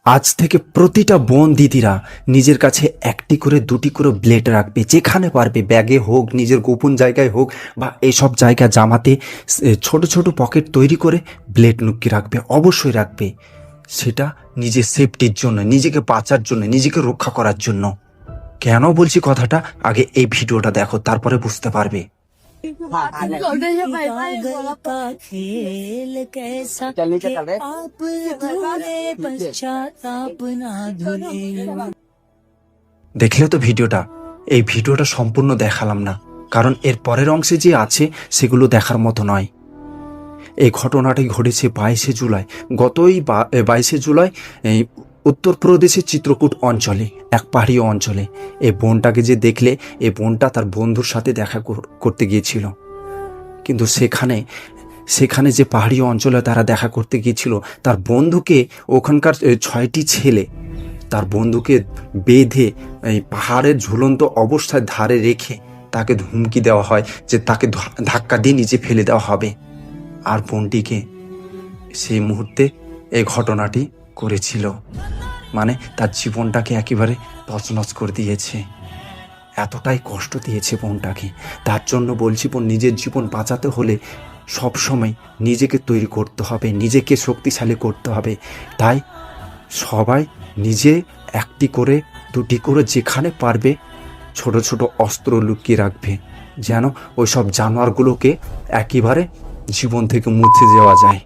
আজ থেকে প্রতিটা বোন দিদিরা নিজের কাছে একটি করে দুটি করে ব্লেড রাখবে, যেখানে পারবে, ব্যাগে হোক, নিজের গোপন জায়গায় হোক, বা এইসব জায়গা জামাতে ছোট ছোট পকেট তৈরি করে ব্লেড লুকিয়ে রাখবে, অবশ্যই রাখবে। সেটা নিজের সেফটির জন্য, নিজেকে বাঁচার জন্য, নিজেকে রক্ষা করার জন্য। কেন বলছি কথাটা, আগে এই ভিডিওটা দেখো, তারপরে বুঝতে পারবে। पागल का खेल कैसा कि आप भूले पश्चाताप ना धुले। দেখলে তো ভিডিওটা, এই ভিডিওটা সম্পূর্ণ দেখালাম না, কারণ এর পরের অংশে যে আছে সেগুলো দেখার মতো নয়। এই ঘটনাটি ঘটেছে 22শে জুলাই, গতই 22শে জুলাই এই উত্তরপ্রদেশের চিত্রকূট অঞ্চলে, এক পাহাড়ি অঞ্চলে। এই বোনটাকে যে দেখলে, এই বোনটা তার বন্ধুর সাথে দেখা করতে গিয়েছিল, কিন্তু সেখানে যে পাহাড়ি অঞ্চলে তারা দেখা করতে গিয়েছিল, তার বন্ধুকে, ওখানকার 6টি ছেলে তার বন্ধুকে বেঁধে এই পাহাড়ের ঝুলন্ত অবস্থায় ধারে রেখে তাকে হুমকি দেওয়া হয় যে তাকে ধাক্কা দিয়ে নিচে ফেলে দেওয়া হবে। আর বোনটিকে সেই মুহূর্তে এই ঘটনাটি করেছিল, মানে তার জীবনটাকে একেবারে তছনছ করে দিয়েছে। এতটাই কষ্ট দিয়েছে বোনটাকে। তার জন্য বলছি, বোন, নিজের জীবন বাঁচাতে হলে সবসময় নিজেকে তৈরি করতে হবে, নিজেকে শক্তিশালী করতে হবে। তাই সবাই নিজে একটি করে দুটি করে যেখানে পারবে ছোট ছোট অস্ত্র লুকিয়ে রাখবে, যেন ওই সব জানোয়ারগুলোকে একেবারে জীবন থেকে মুছে যাওয়া যায়।